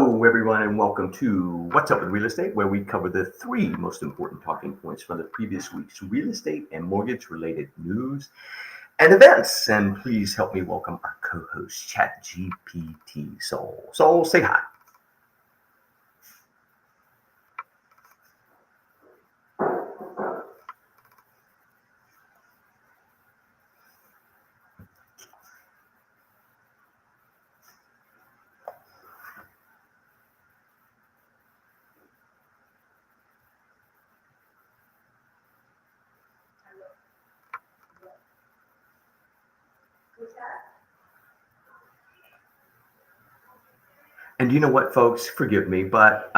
Hello, everyone, and welcome to What's Up with Real Estate, where we cover the three most important talking points from the previous week's real estate and mortgage related news and events. And please help me welcome our co host, ChatGPT-Sol. Sol, say hi. And you know what, folks? Forgive me, but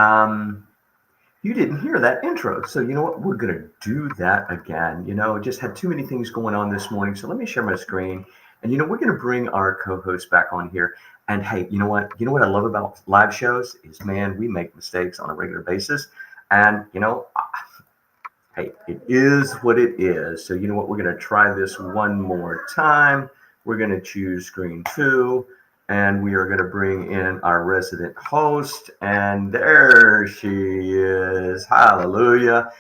you didn't hear that intro. So, you know what? We're going to do that again. Just had too many things going on this morning. So, let me share my screen. And, we're going to bring our co host back on here. And hey, you know what? You know what I love about live shows is, man, we make mistakes on a regular basis. And, hey, it is what it is. So, you know what? We're going to try this one more time. We're going to choose screen two. And we are going to bring in our resident host. And there she is. Hallelujah.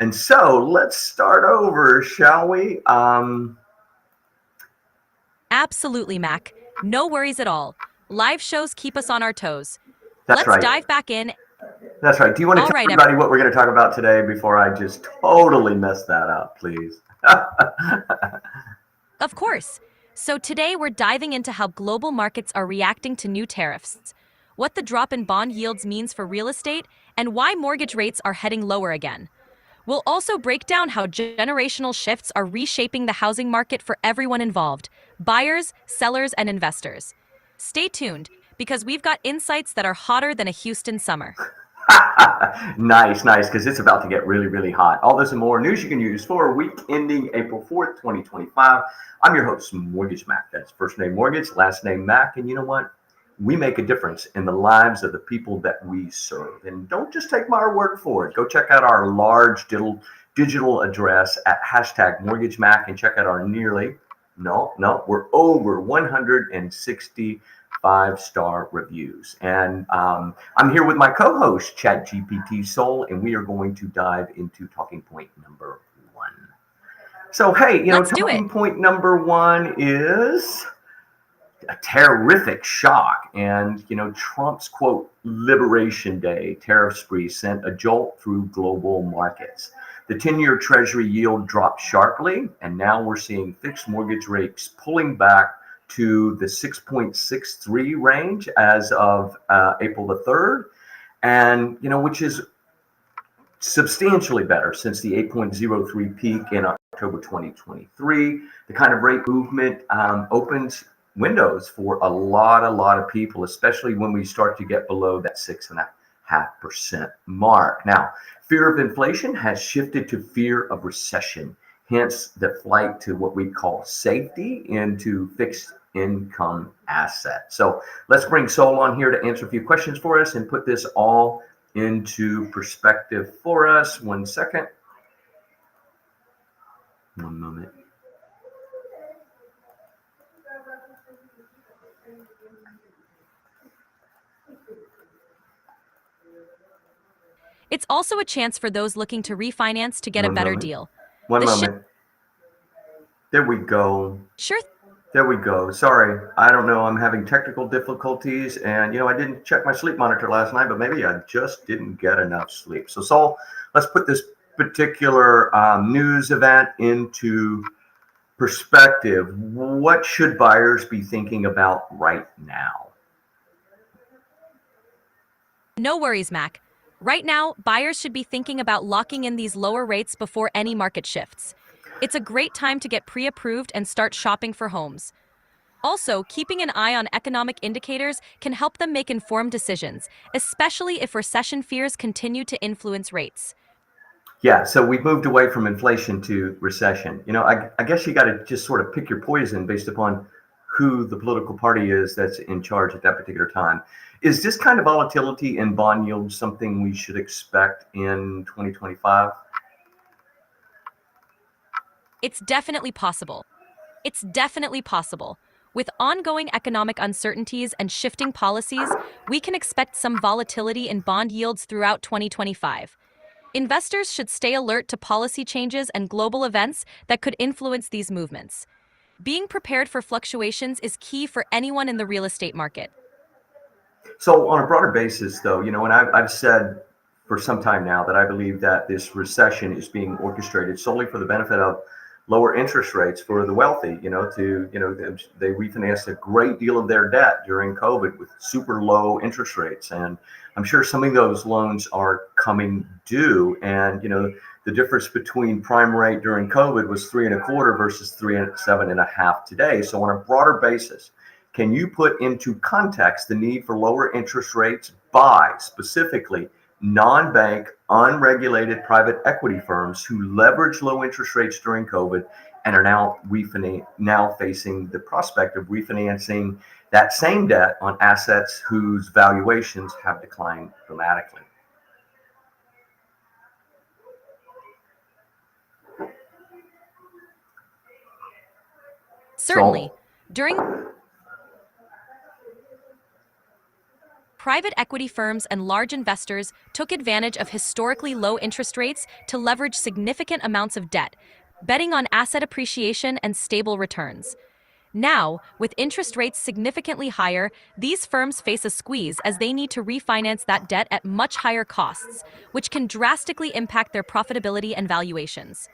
And so let's start over, shall we? Absolutely, Mac. No worries at all. Live shows keep us on our toes. That's Let's right. dive back in. That's right. Do you want to tell everybody what we're going to talk about today before I just totally mess that up, please? Of course. So today we're diving into how global markets are reacting to new tariffs, what the drop in bond yields means for real estate, and why mortgage rates are heading lower again. We'll also break down how generational shifts are reshaping the housing market for everyone involved: buyers, sellers, and investors. Stay tuned, because we've got insights that are hotter than a Houston summer. Nice, because it's about to get really, really hot. All this and more news you can use for a week ending April 4th, 2025. I'm your host, Mortgage Mac. That's first name Mortgage, last name Mac. And you know what? We make a difference in the lives of the people that we serve. And don't just take my word for it. Go check out our large digital address at #MortgageMac and check out our we're over 160 5-star reviews. And I'm here with my co-host, ChatGPT-Sol, and we are going to dive into talking point number one. So, hey, talking point number one is a terrific shock. And, Trump's quote, Liberation Day tariff spree sent a jolt through global markets. The 10-year Treasury yield dropped sharply, and now we're seeing fixed mortgage rates pulling back to the 6.63 range as of April the 3rd, and which is substantially better since the 8.03 peak in October 2023. The kind of rate movement opens windows for a lot of people, especially when we start to get below that 6.5% mark. Now, fear of inflation has shifted to fear of recession. Hence the flight to what we call safety into fixed income assets. So let's bring Sol on here to answer a few questions for us and put this all into perspective for us. 1 second. One moment. It's also a chance for those looking to refinance to get a better deal. One moment. There we go. Sure. There we go. Sorry. I don't know. I'm having technical difficulties. And, I didn't check my sleep monitor last night, but maybe I just didn't get enough sleep. So, Sol, let's put this particular news event into perspective. What should buyers be thinking about right now? No worries, Mac. Right now, buyers should be thinking about locking in these lower rates before any market shifts. It's a great time to get pre-approved and start shopping for homes. Also, keeping an eye on economic indicators can help them make informed decisions, especially if recession fears continue to influence rates. Yeah, so we've moved away from inflation to recession. I guess you got to just sort of pick your poison based upon who the political party is that's in charge at that particular time. Is this kind of volatility in bond yields something we should expect in 2025? It's definitely possible. With ongoing economic uncertainties and shifting policies, we can expect some volatility in bond yields throughout 2025. Investors should stay alert to policy changes and global events that could influence these movements. Being prepared for fluctuations is key for anyone in the real estate market. So on a broader basis, though, and I've said for some time now that I believe that this recession is being orchestrated solely for the benefit of lower interest rates for the wealthy. They refinanced a great deal of their debt during COVID with super low interest rates, and I'm sure some of those loans are coming due. And the difference between prime rate during COVID was 3.25 versus 7.5 today. So on a broader basis, can you put into context the need for lower interest rates by specifically non-bank, unregulated private equity firms who leveraged low interest rates during COVID and are now facing the prospect of refinancing that same debt on assets whose valuations have declined dramatically? Certainly, So, during private equity firms and large investors took advantage of historically low interest rates to leverage significant amounts of debt, betting on asset appreciation and stable returns. Now, with interest rates significantly higher, these firms face a squeeze as they need to refinance that debt at much higher costs, which can drastically impact their profitability and valuations.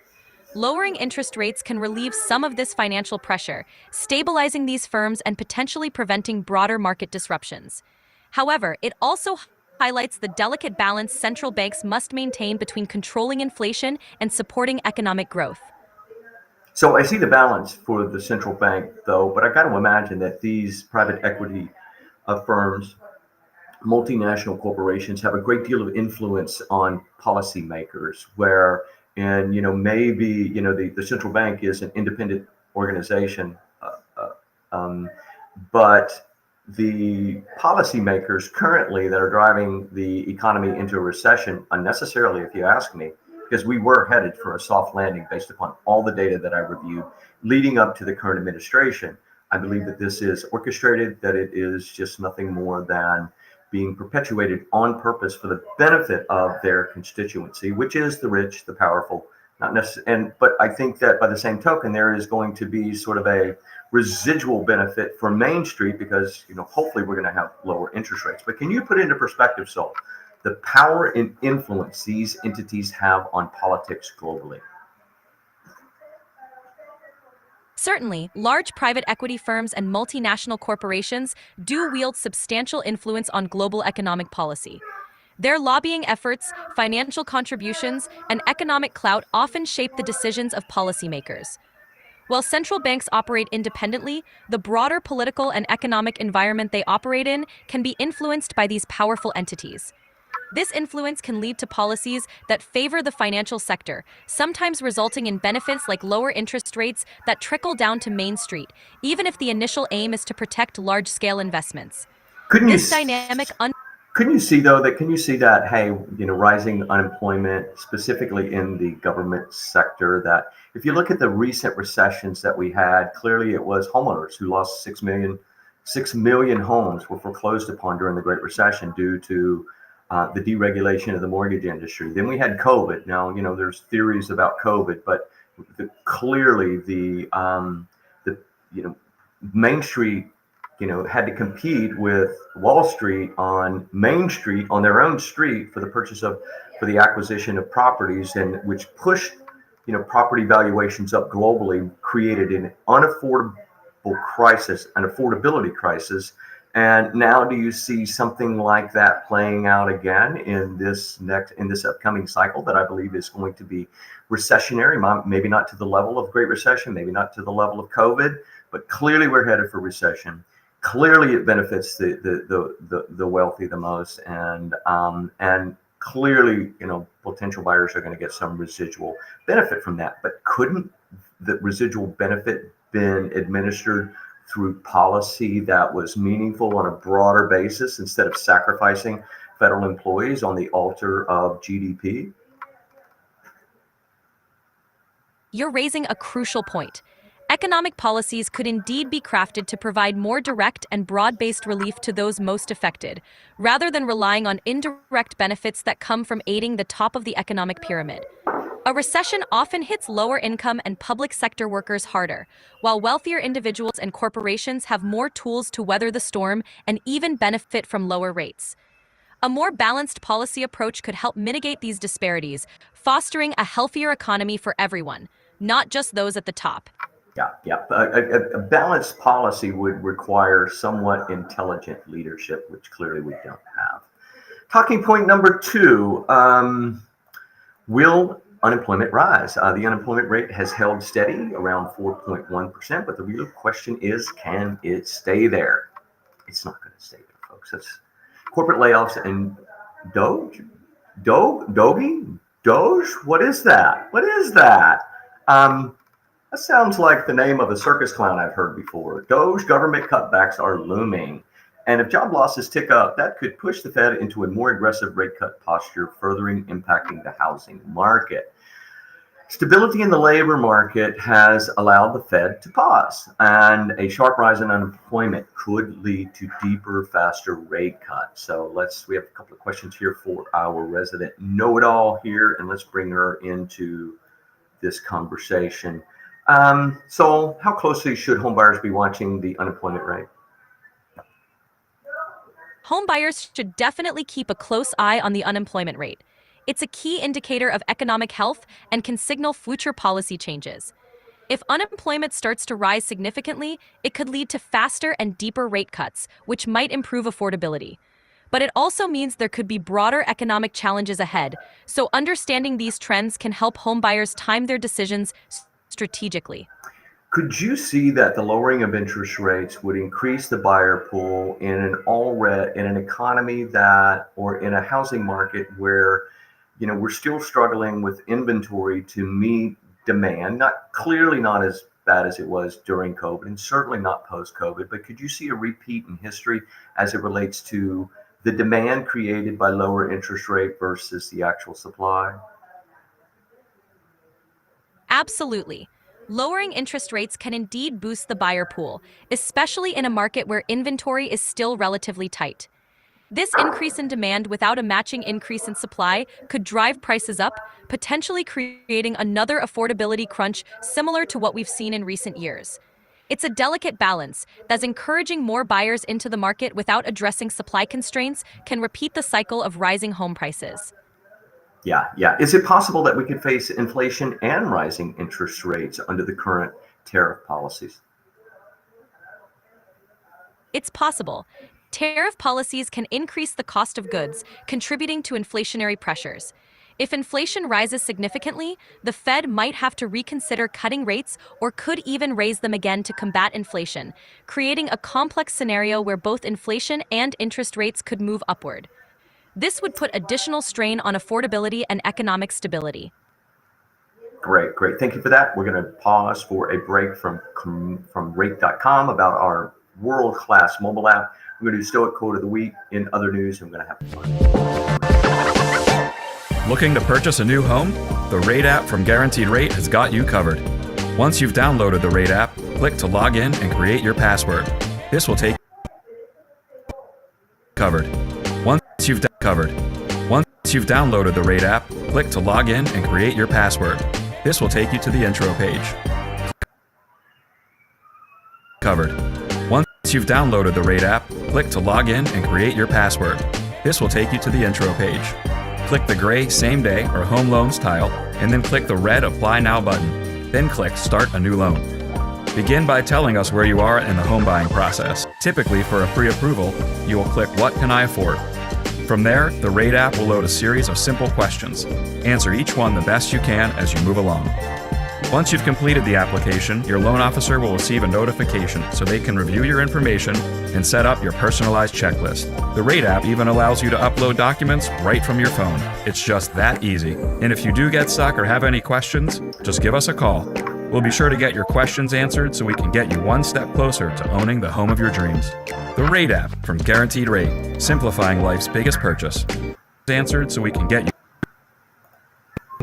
Lowering interest rates can relieve some of this financial pressure, stabilizing these firms and potentially preventing broader market disruptions. However, it also highlights the delicate balance central banks must maintain between controlling inflation and supporting economic growth. so I see the balance for the central bank, though, but I got to imagine that these private equity firms, multinational corporations, have a great deal of influence on policymakers. And maybe the central bank is an independent organization, but the policymakers currently that are driving the economy into a recession unnecessarily, if you ask me, because we were headed for a soft landing based upon all the data that I reviewed leading up to the current administration. I believe that this is orchestrated, that it is just nothing more than being perpetuated on purpose for the benefit of their constituency, which is the rich, the powerful, not necessarily. But I think that by the same token, there is going to be sort of a residual benefit for Main Street because hopefully we're going to have lower interest rates. But can you put into perspective, Sol, the power and influence these entities have on politics globally? Certainly, large private equity firms and multinational corporations do wield substantial influence on global economic policy. Their lobbying efforts, financial contributions, and economic clout often shape the decisions of policymakers. While central banks operate independently, the broader political and economic environment they operate in can be influenced by these powerful entities. This influence can lead to policies that favor the financial sector, sometimes resulting in benefits like lower interest rates that trickle down to Main Street, even if the initial aim is to protect large-scale investments. Couldn't you This dynamic Couldn't you see though that can you see that, hey, rising unemployment specifically in the government sector, that if you look at the recent recessions that we had, clearly it was homeowners who lost 6 million homes were foreclosed upon during the Great Recession due to the deregulation of the mortgage industry. Then we had COVID. Now, there's theories about COVID, but clearly the Main Street had to compete with Wall Street on Main Street, on their own street, for the acquisition of properties, and which pushed property valuations up globally, created an affordability crisis. And now, do you see something like that playing out again in this upcoming cycle that I believe is going to be recessionary? Maybe not to the level of Great Recession, maybe not to the level of COVID, but clearly we're headed for recession. Clearly, it benefits the wealthy the most, and clearly, potential buyers are going to get some residual benefit from that. But couldn't the residual benefit been administered through policy that was meaningful on a broader basis instead of sacrificing federal employees on the altar of GDP? You're raising a crucial point. Economic policies could indeed be crafted to provide more direct and broad-based relief to those most affected, rather than relying on indirect benefits that come from aiding the top of the economic pyramid. A recession often hits lower income and public sector workers harder, while wealthier individuals and corporations have more tools to weather the storm and even benefit from lower rates. A more balanced policy approach could help mitigate these disparities, fostering a healthier economy for everyone, not just those at the top. Yeah. A balanced policy would require somewhat intelligent leadership, which clearly we don't have. Talking point number two, will unemployment rise? The unemployment rate has held steady around 4.1%, but the real question is, can it stay there? It's not going to stay there, folks. That's corporate layoffs and Doge? Doge? What is that? What is that? That sounds like the name of a circus clown I've heard before. Doge, government cutbacks are looming. And if job losses tick up, that could push the Fed into a more aggressive rate cut posture, furthering impacting the housing market. Stability in the labor market has allowed the Fed to pause, and a sharp rise in unemployment could lead to deeper, faster rate cuts. So we have a couple of questions here for our resident know-it-all here, and let's bring her into this conversation. So how closely should homebuyers be watching the unemployment rate? Home buyers should definitely keep a close eye on the unemployment rate. It's a key indicator of economic health and can signal future policy changes. If unemployment starts to rise significantly, it could lead to faster and deeper rate cuts, which might improve affordability. But it also means there could be broader economic challenges ahead, so understanding these trends can help homebuyers time their decisions strategically. Could you see that the lowering of interest rates would increase the buyer pool in an economy or in a housing market where, we're still struggling with inventory to meet demand, not as bad as it was during COVID and certainly not post-COVID, but could you see a repeat in history as it relates to the demand created by lower interest rate versus the actual supply? Absolutely. Lowering interest rates can indeed boost the buyer pool, especially in a market where inventory is still relatively tight. This increase in demand without a matching increase in supply could drive prices up, potentially creating another affordability crunch similar to what we've seen in recent years. It's a delicate balance, thus encouraging more buyers into the market without addressing supply constraints can repeat the cycle of rising home prices. Yeah. Is it possible that we could face inflation and rising interest rates under the current tariff policies? It's possible. Tariff policies can increase the cost of goods, contributing to inflationary pressures. If inflation rises significantly, the Fed might have to reconsider cutting rates or could even raise them again to combat inflation, creating a complex scenario where both inflation and interest rates could move upward. This would put additional strain on affordability and economic stability. Great. Thank you for that. We're going to pause for a break from rate.com about our world-class mobile app. We're going to do Stoic Quote of the Week. In other news, I'm going to have fun. Looking to purchase a new home? The Rate app from Guaranteed Rate has got you covered. Once you've downloaded the Rate app, click to log in and create your password. This will take covered. Once you've downloaded the Rate app, click to log in and create your password. This will take you to the intro page. Covered. Once you've downloaded the Rate app, click to log in and create your password. This will take you to the intro page. Click the gray Same Day or Home Loans tile, and then click the red Apply Now button. Then click Start a New Loan. Begin by telling us where you are in the home buying process. Typically, for a pre-approval, you will click What Can I Afford? From there, the Rate app will load a series of simple questions. Answer each one the best you can as you move along. Once you've completed the application, your loan officer will receive a notification so they can review your information and set up your personalized checklist. The Rate app even allows you to upload documents right from your phone. It's just that easy. And if you do get stuck or have any questions, just give us a call. We'll be sure to get your questions answered so we can get you one step closer to owning the home of your dreams. The Rate app from Guaranteed Rate, simplifying life's biggest purchase. Answered so we can get you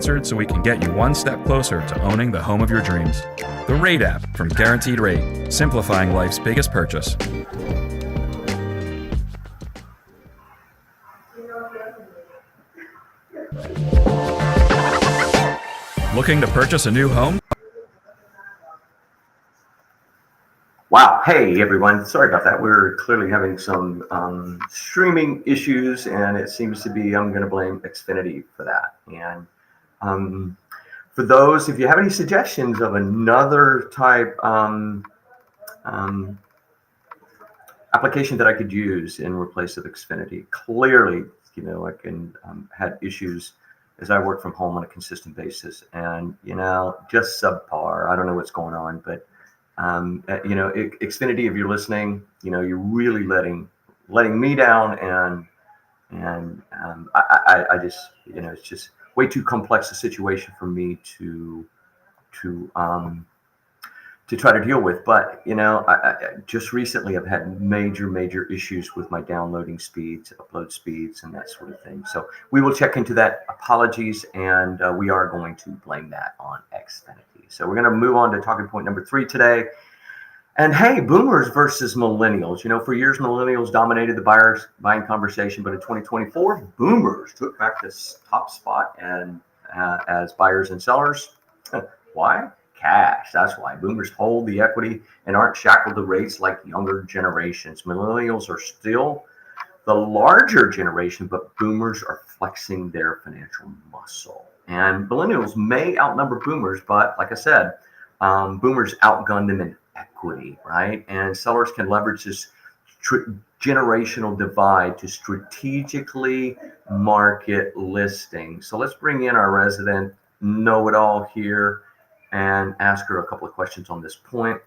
sponsored so we can get you one step closer to owning the home of your dreams. The Rate app from Guaranteed Rate, simplifying life's biggest purchase. Looking to purchase a new home? Wow. Hey, everyone. Sorry about that. We're clearly having some streaming issues, and it seems to be, I'm going to blame Xfinity for that. And for those, if you have any suggestions of another type application that I could use in replace of Xfinity, clearly, I can had issues as I work from home on a consistent basis, and just subpar. I don't know what's going on, but Xfinity, if you're listening, you're really letting me down, and I just, it's just way too complex a situation for me to try to deal with. But I just recently I've had major issues with my downloading speeds, upload speeds, and that sort of thing. So we will check into that. Apologies, and we are going to blame that on Xfinity. So we're going to move on to talking point number 3 today. And hey, boomers versus millennials. For years, millennials dominated the buying conversation, but in 2024, boomers took back this top spot and as buyers and sellers. Why? Cash. That's why. Boomers hold the equity and aren't shackled to rates like younger generations. Millennials are still the larger generation, but boomers are flexing their financial muscle. And millennials may outnumber boomers, but like I said, boomers outgun them in equity, right? And sellers can leverage this generational divide to strategically market listings. So let's bring in our resident know-it-all here and ask her a couple of questions on this point.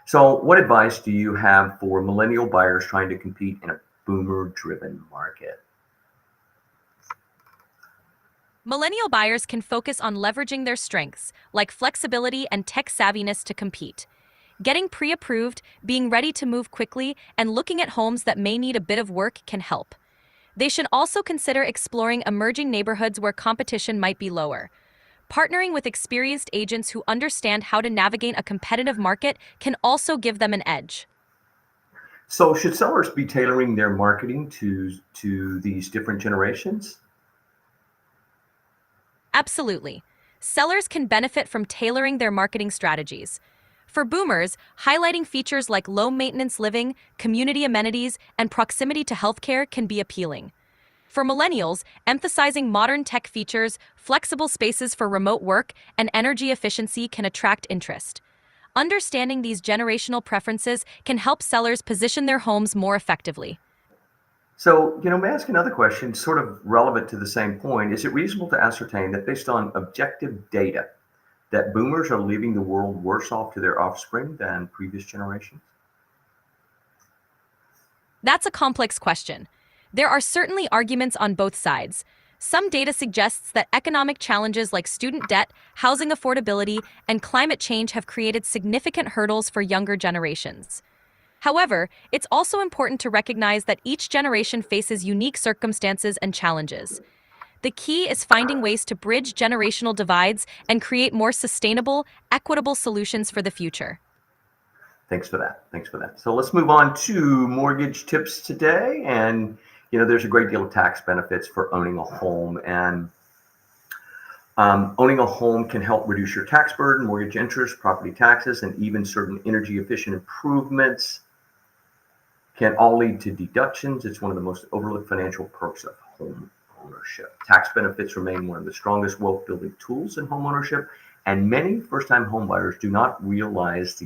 So what advice do you have for millennial buyers trying to compete in a boomer-driven market? Millennial buyers can focus on leveraging their strengths, like flexibility and tech savviness, to compete. Getting pre-approved, being ready to move quickly, and looking at homes that may need a bit of work can help. They should also consider exploring emerging neighborhoods where competition might be lower. Partnering with experienced agents who understand how to navigate a competitive market can also give them an edge. So should sellers be tailoring their marketing to these different generations? Absolutely. Sellers can benefit from tailoring their marketing strategies. For boomers, highlighting features like low-maintenance living, community amenities, and proximity to healthcare can be appealing. For millennials, emphasizing modern tech features, flexible spaces for remote work, and energy efficiency can attract interest. Understanding these generational preferences can help sellers position their homes more effectively. So, may I ask another question, sort of relevant to the same point? Is it reasonable to ascertain that based on objective data, that boomers are leaving the world worse off to their offspring than previous generations? That's a complex question. There are certainly arguments on both sides. Some data suggests that economic challenges like student debt, housing affordability, and climate change have created significant hurdles for younger generations. However, it's also important to recognize that each generation faces unique circumstances and challenges. The key is finding ways to bridge generational divides and create more sustainable, equitable solutions for the future. Thanks for that. So let's move on to mortgage tips today. And there's a great deal of tax benefits for owning a home, and owning a home can help reduce your tax burden, mortgage interest, property taxes, and even certain energy efficient improvements can all lead to deductions. It's one of the most overlooked financial perks of home ownership. Tax benefits remain one of the strongest wealth building tools in home ownership, and many first-time home buyers do not realize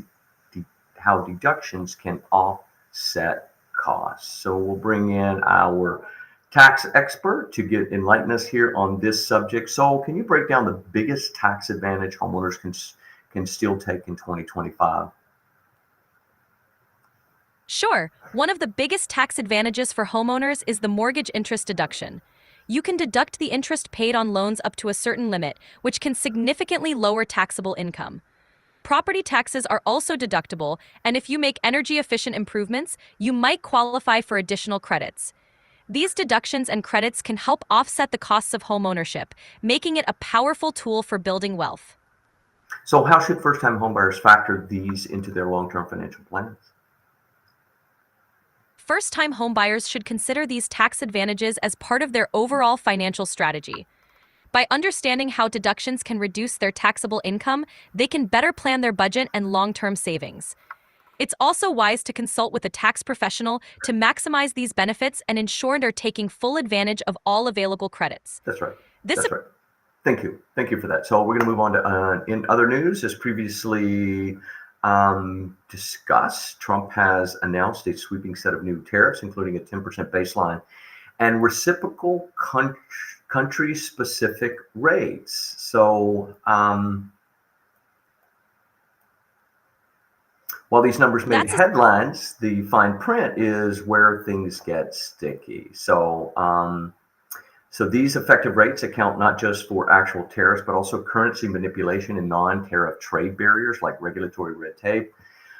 how deductions can offset costs. So we'll bring in our tax expert to enlighten us here on this subject. Sol, can you break down the biggest tax advantage homeowners can still take in 2025? Sure. One of the biggest tax advantages for homeowners is the mortgage interest deduction. You can deduct the interest paid on loans up to a certain limit, which can significantly lower taxable income. Property taxes are also deductible, and if you make energy-efficient improvements, you might qualify for additional credits. These deductions and credits can help offset the costs of homeownership, making it a powerful tool for building wealth. So how should first-time homebuyers factor these into their long-term financial plans? First-time homebuyers should consider these tax advantages as part of their overall financial strategy. By understanding how deductions can reduce their taxable income, they can better plan their budget and long-term savings. It's also wise to consult with a tax professional to maximize these benefits and ensure they're taking full advantage of all available credits. That's right. This That's right. Thank you. Thank you for that. So we're going to move on to in other news, as previously discussed, Trump has announced a sweeping set of new tariffs, including a 10% baseline and reciprocal country-specific rates. So while these numbers made headlines, the fine print is where things get sticky. So these effective rates account not just for actual tariffs, but also currency manipulation and non-tariff trade barriers like regulatory red tape,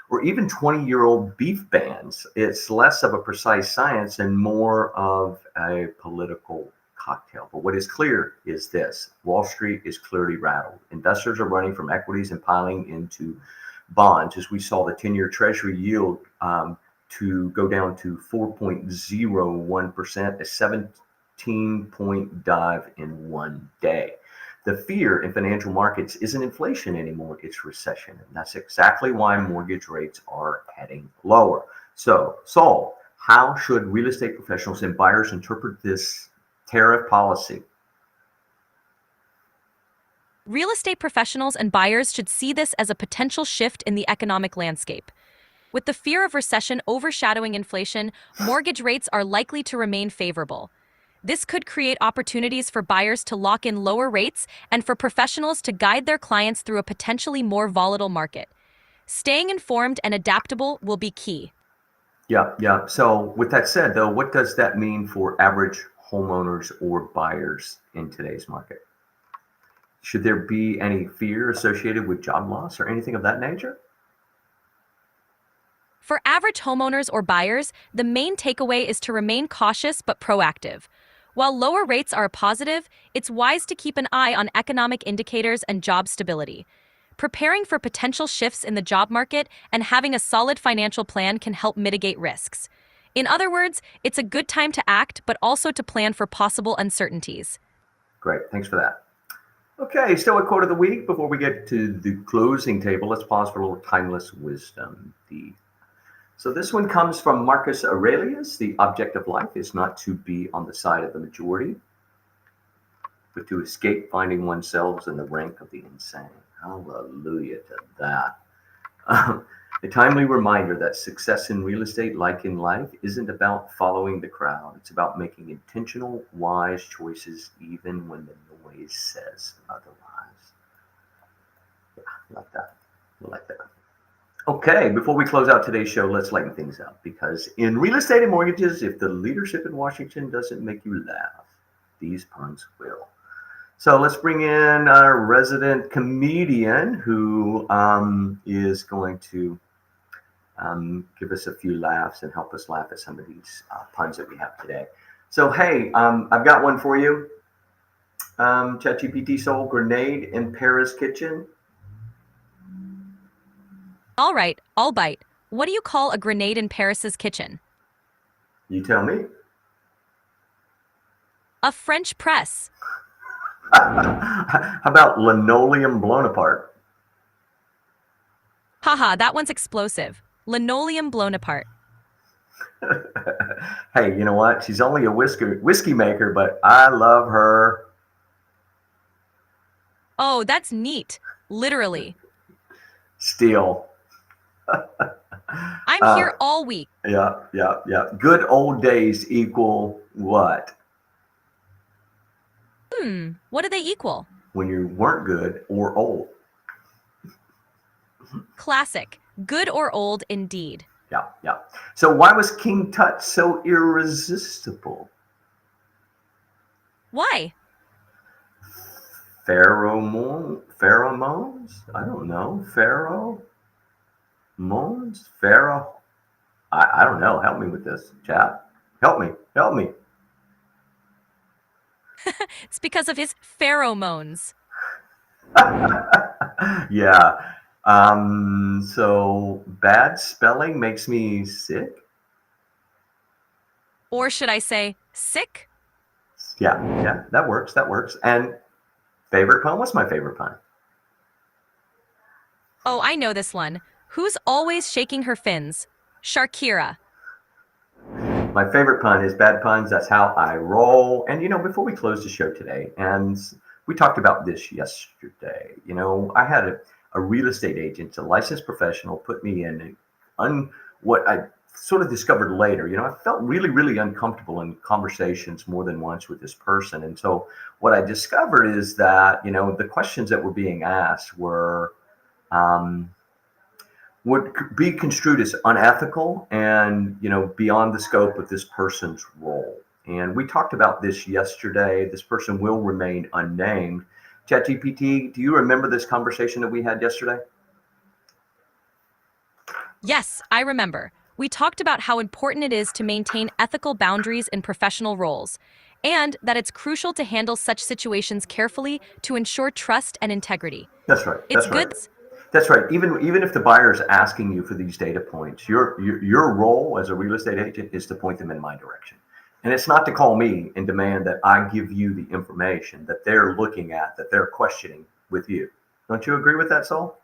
or even 20-year-old beef bans. It's less of a precise science and more of a political cocktail. But what is clear is this: Wall Street is clearly rattled. Investors are running from equities and piling into bonds, as we saw the 10-year Treasury yield to go down to 4.01%, a 17-point dive in one day. The fear in financial markets isn't inflation anymore, it's recession. And that's exactly why mortgage rates are heading lower. So, Sol, how should real estate professionals and buyers interpret this tariff policy? Real estate professionals and buyers should see this as a potential shift in the economic landscape. With the fear of recession overshadowing inflation, mortgage rates are likely to remain favorable. This could create opportunities for buyers to lock in lower rates and for professionals to guide their clients through a potentially more volatile market. Staying informed and adaptable will be key. Yeah. So with that said, though, what does that mean for average homeowners or buyers in today's market? Should there be any fear associated with job loss or anything of that nature? For average homeowners or buyers, the main takeaway is to remain cautious but proactive. While lower rates are a positive, it's wise to keep an eye on economic indicators and job stability. Preparing for potential shifts in the job market and having a solid financial plan can help mitigate risks. In other words, it's a good time to act, but also to plan for possible uncertainties. Great, thanks for that. Okay, Stoic quote of the week. Before we get to the closing table, let's pause for a little timeless wisdom. So this one comes from Marcus Aurelius. The object of life is not to be on the side of the majority, but to escape finding oneself in the rank of the insane. Hallelujah to that. A timely reminder that success in real estate, like in life, isn't about following the crowd. It's about making intentional, wise choices, even when the noise says otherwise. Yeah, I like that. I like that. Okay, before we close out today's show, let's lighten things up, because in real estate and mortgages, if the leadership in Washington doesn't make you laugh, these puns will. So let's bring in our resident comedian who is going to give us a few laughs and help us laugh at some of these puns that we have today. So, hey, I've got one for you. ChatGPT-Sol, grenade in Paris kitchen. All right, I'll bite. What do you call a grenade in Paris's kitchen? You tell me. A French press. How about linoleum blown apart? Haha, that one's explosive. Linoleum blown apart. Hey, you know what? She's only a whiskey maker, but I love her. Oh, that's neat. Literally. Still. I'm here all week. Yeah. Good old days equal what? What do they equal? When you weren't good or old. Classic. Good or old indeed. Yeah. So why was King Tut so irresistible? Why? Pheromones? I don't know. Pheromones? Pharaoh? I don't know. Help me with this, chat. Help me. It's because of his pheromones. Yeah. So bad spelling makes me sick. Or should I say, sick? Yeah, yeah, that works. That works. And favorite pun? What's my favorite pun? Oh, I know this one. Who's always shaking her fins? Sharkira. My favorite pun is bad puns. That's how I roll. And before we close the show today, and we talked about this yesterday. I had a real estate agent, a licensed professional, put me in what I sort of discovered later. I felt really, really uncomfortable in conversations more than once with this person. And so what I discovered is that, the questions that were being asked were, um, would be construed as unethical and beyond the scope of this person's role. And we talked about this yesterday. This person will remain unnamed. ChatGPT, do you remember this conversation that we had yesterday? Yes, I remember. We talked about how important it is to maintain ethical boundaries in professional roles, and that it's crucial to handle such situations carefully to ensure trust and integrity. That's right. It's That's right. good. That's right. Even if the buyer is asking you for these data points, your role as a real estate agent is to point them in my direction. And it's not to call me and demand that I give you the information that they're looking at, that they're questioning with you. Don't you agree with that, Sol?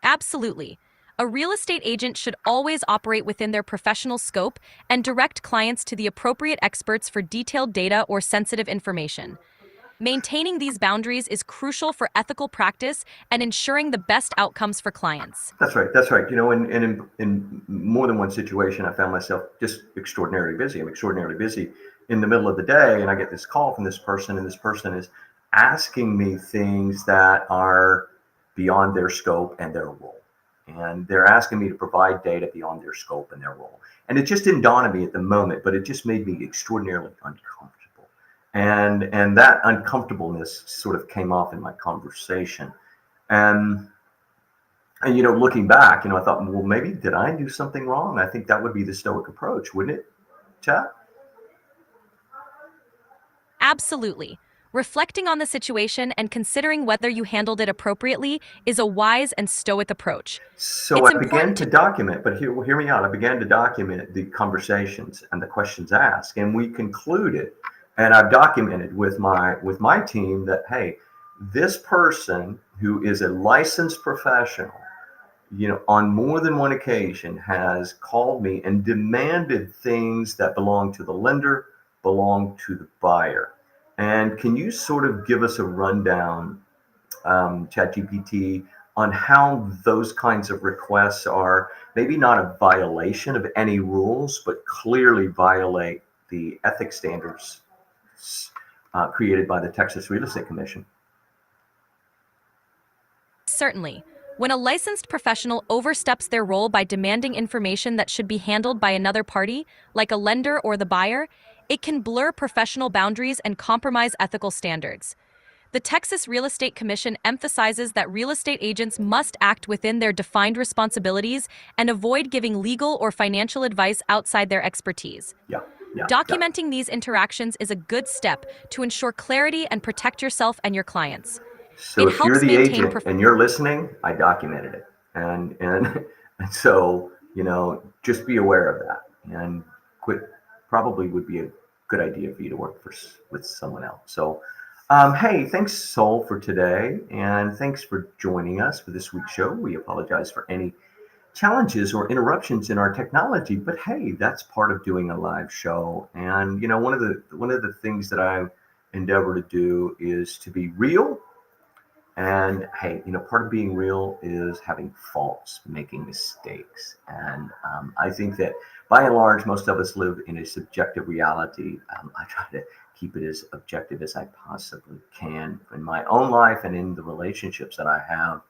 Absolutely. A real estate agent should always operate within their professional scope and direct clients to the appropriate experts for detailed data or sensitive information. Maintaining these boundaries is crucial for ethical practice and ensuring the best outcomes for clients. That's right. That's right. In more than one situation, I found myself just extraordinarily busy. I'm extraordinarily busy in the middle of the day, and I get this call from this person, and this person is asking me things that are beyond their scope and their role. And they're asking me to provide data beyond their scope and their role. And it just didn't dawn on me at the moment, but it just made me extraordinarily uncomfortable. And that uncomfortableness sort of came off in my conversation. And looking back, I thought, well, maybe did I do something wrong? I think that would be the Stoic approach, wouldn't it, Chat? Absolutely. Reflecting on the situation and considering whether you handled it appropriately is a wise and stoic approach. So It's I began important to to document, but hear me out. I began to document the conversations and the questions asked, and we concluded, and I've documented with my team that, hey, this person who is a licensed professional, on more than one occasion has called me and demanded things that belong to the lender, belong to the buyer. And can you sort of give us a rundown, ChatGPT, on how those kinds of requests are maybe not a violation of any rules, but clearly violate the ethics standards created by the Texas Real Estate Commission? Certainly. When a licensed professional oversteps their role by demanding information that should be handled by another party, like a lender or the buyer, it can blur professional boundaries and compromise ethical standards. The Texas Real Estate Commission emphasizes that real estate agents must act within their defined responsibilities and avoid giving legal or financial advice outside their expertise. Yeah, yeah, yeah. Documenting these interactions is a good step to ensure clarity and protect yourself and your clients. So It if you're helps the maintain agent and you're listening, I documented it, and and so just be aware of that, and quit. Probably would be a good idea for you to work with someone else. So, hey, thanks, Sol, for today, and thanks for joining us for this week's show. We apologize for any challenges or interruptions in our technology, but hey, that's part of doing a live show. And one of the things that I endeavor to do is to be real. And hey, part of being real is having faults, making mistakes. And I think that by and large, most of us live in a subjective reality. I try to keep it as objective as I possibly can in my own life and in the relationships that I have.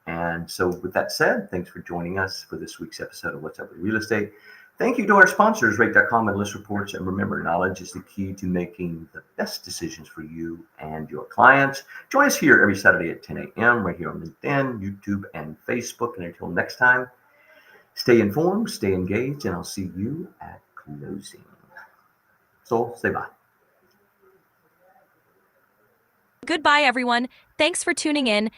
And so, with that said, thanks for joining us for this week's episode of What's Up with Real Estate. Thank you to our sponsors, Rate.com and List Reports. And remember, knowledge is the key to making the best decisions for you and your clients. Join us here every Saturday at 10 a.m. right here on LinkedIn, YouTube, and Facebook. And until next time, stay informed, stay engaged, and I'll see you at closing. So, say bye. Goodbye, everyone. Thanks for tuning in.